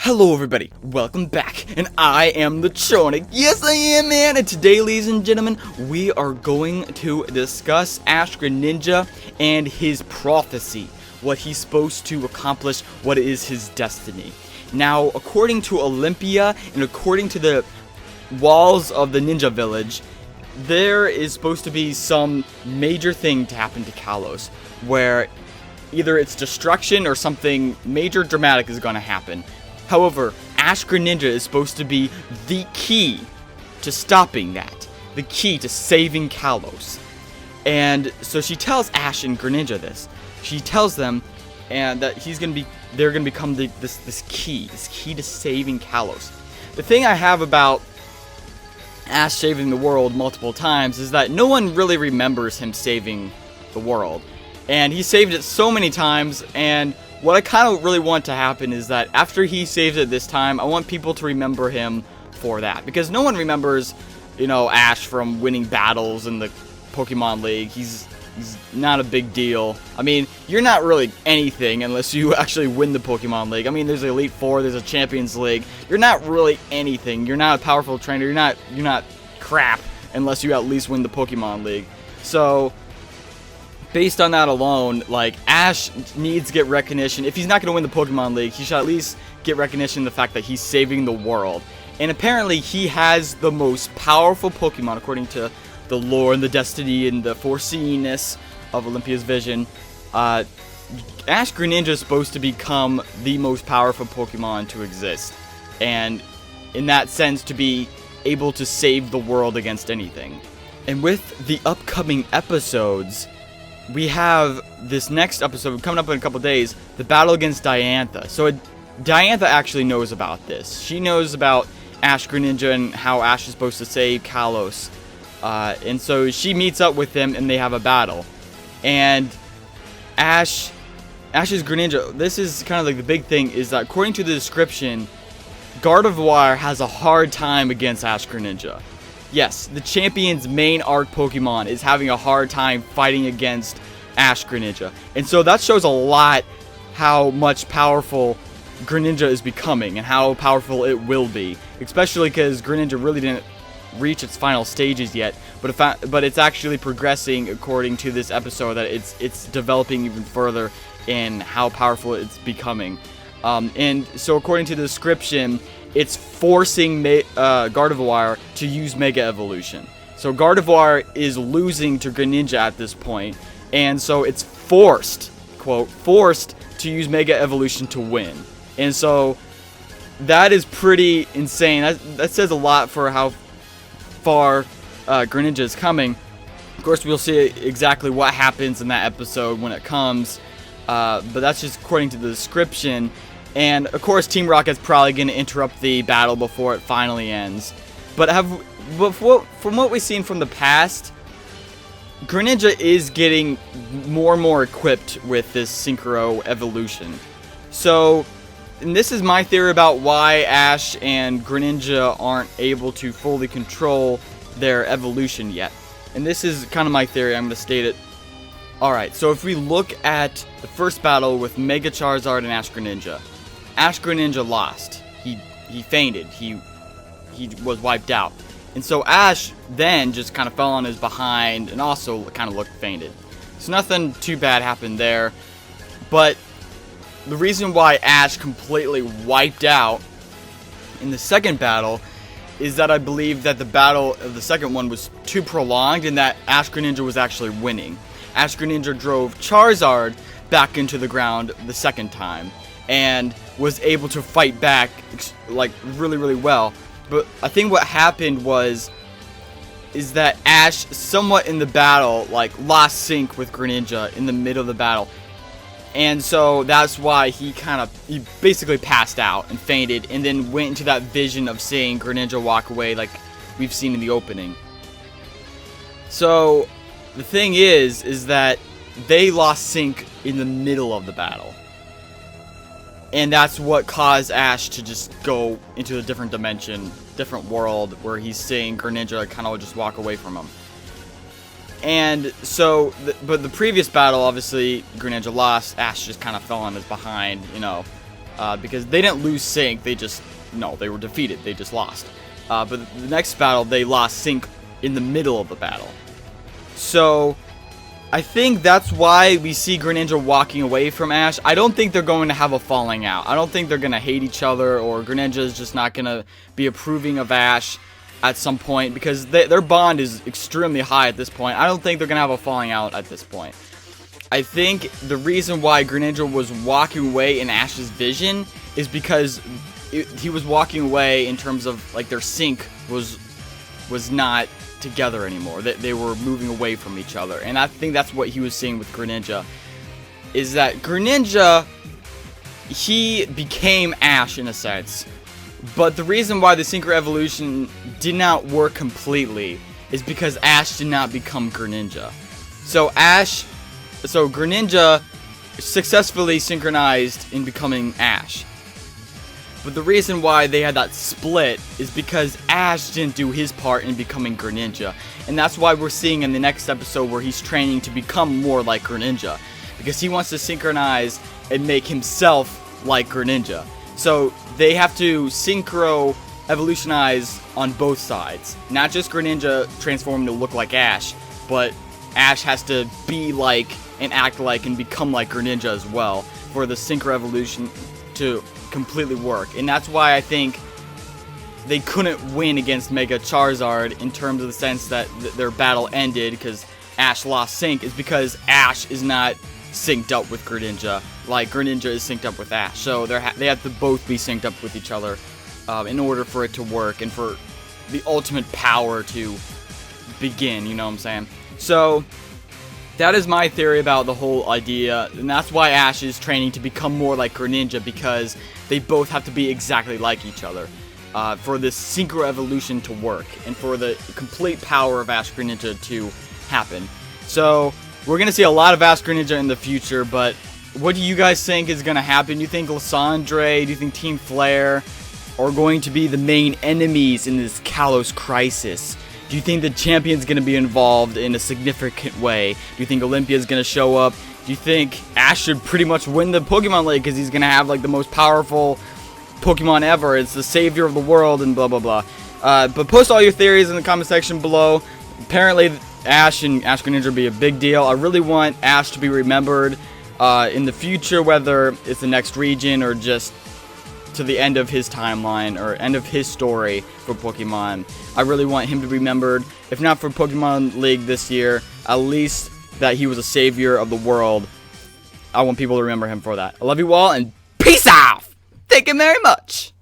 Hello everybody, welcome back, and I am the Tronic. Yes I am, man, and today, ladies and gentlemen, we are going to discuss Ash-Greninja and his prophecy. What he's supposed to accomplish, what is his destiny. Now, according to Olympia, and according to the walls of the ninja village, there is supposed to be some major thing to happen to Kalos, where either it's destruction or something major dramatic is going to happen. However, Ash-Greninja is supposed to be the key to stopping that. The key to saving Kalos. And so she tells Ash and Greninja this. She tells them and that they're gonna become this key to saving Kalos. The thing I have about Ash saving the world multiple times is that no one really remembers him saving the world. And he saved it so many times, and what I kind of really want to happen is that after he saves it this time, I want people to remember him for that. Because no one remembers, Ash from winning battles in the Pokemon League. He's not a big deal. I mean, you're not really anything unless you actually win the Pokemon League. I mean, there's the Elite Four, there's a Champions League. You're not really anything. You're not a powerful trainer. You're not crap unless you at least win the Pokemon League. So based on that alone, Ash needs to get recognition. If he's not going to win the Pokemon League, he should at least get recognition in the fact that he's saving the world. And apparently, he has the most powerful Pokemon, according to the lore and the destiny and the foreseeingness of Olympia's vision. Ash-Greninja is supposed to become the most powerful Pokemon to exist. And in that sense, to be able to save the world against anything. And with the upcoming episodes, we have this next episode coming up in a couple days, the battle against Diantha. So Diantha actually knows about this. She knows about Ash-Greninja and how Ash is supposed to save Kalos. And so she meets up with him and they have a battle. And Ash's Greninja, this is kind of like the big thing, is that according to the description, Gardevoir has a hard time against Ash-Greninja. Yes, the champion's main arc Pokemon is having a hard time fighting against Ash-Greninja. And so that shows a lot how much powerful Greninja is becoming and how powerful it will be. Especially because Greninja really didn't reach its final stages yet. But it's actually progressing according to this episode, that it's developing even further in how powerful it's becoming. And so according to the description, it's forcing Gardevoir to use Mega Evolution. So Gardevoir is losing to Greninja at this point, and so it's forced, quote, forced to use Mega Evolution to win. And so that is pretty insane. That says a lot for how far Greninja is coming. Of course, we'll see exactly what happens in that episode when it comes, but that's just according to the description. And, of course, Team Rocket's probably going to interrupt the battle before it finally ends. But from what we've seen from the past, Greninja is getting more and more equipped with this Synchro evolution. So, and this is my theory about why Ash and Greninja aren't able to fully control their evolution yet. And this is kind of my theory. I'm going to state it. Alright, so if we look at the first battle with Mega Charizard and Ash-Greninja, Ash-Greninja lost. He fainted. He was wiped out. And so Ash then just kind of fell on his behind and also kind of looked fainted. So nothing too bad happened there. But the reason why Ash completely wiped out in the second battle is that I believe that the battle of the second one was too prolonged and that Ash-Greninja was actually winning. Ash-Greninja drove Charizard back into the ground the second time and was able to fight back really, really well. But I think what happened is that Ash, somewhat in the battle, lost sync with Greninja in the middle of the battle. And so that's why he basically passed out and fainted and then went into that vision of seeing Greninja walk away like we've seen in the opening. So the thing is that they lost sync in the middle of the battle. And that's what caused Ash to just go into a different dimension, different world, where he's seeing Greninja kind of just walk away from him. And so, but the previous battle, obviously, Greninja lost. Ash just kind of fell on his behind, because they didn't lose sync. They were defeated. They just lost. But the next battle, they lost sync in the middle of the battle. So I think that's why we see Greninja walking away from Ash. I don't think they're going to have a falling out. I don't think they're going to hate each other, or Greninja is just not going to be approving of Ash at some point, because their bond is extremely high at this point. I don't think they're going to have a falling out at this point. I think the reason why Greninja was walking away in Ash's vision is because he was walking away in terms of, like, their sync was not together anymore. They were moving away from each other. And I think that's what he was seeing with Greninja, is that Greninja, he became Ash in a sense. But the reason why the Synchro Evolution did not work completely is because Ash did not become Greninja. So Greninja successfully synchronized in becoming Ash. But the reason why they had that split is because Ash didn't do his part in becoming Greninja. And that's why we're seeing in the next episode where he's training to become more like Greninja, because he wants to synchronize and make himself like Greninja. So they have to synchro evolutionize on both sides. Not just Greninja transforming to look like Ash, but Ash has to be like and act like and become like Greninja as well for the synchro evolution to completely work. And that's why I think they couldn't win against Mega Charizard in terms of the sense that their battle ended because Ash lost sync, is because Ash is not synced up with Greninja like Greninja is synced up with Ash. So they have to both be synced up with each other in order for it to work and for the ultimate power to begin, you know what I'm saying? So that is my theory about the whole idea, and that's why Ash is training to become more like Greninja, because they both have to be exactly like each other for this synchro evolution to work and for the complete power of Ash-Greninja to happen. So we're going to see a lot of Ash-Greninja in the future, but what do you guys think is going to happen? Do you think Lysandre, do you think Team Flare are going to be the main enemies in this Kalos crisis? Do you think the champion's going to be involved in a significant way? Do you think Olympia's going to show up? Do you think Ash should pretty much win the Pokemon League because he's going to have like the most powerful Pokemon ever? It's the savior of the world and blah blah blah. But post all your theories in the comment section below. Apparently Ash and Ash-Greninja will be a big deal. I really want Ash to be remembered in the future, whether it's the next region or just to the end of his timeline or end of his story for Pokemon. I really want him to be remembered, if not for Pokemon League this year, at least that he was a savior of the world. I want people to remember him for that. I love you all, and peace out! Thank you very much!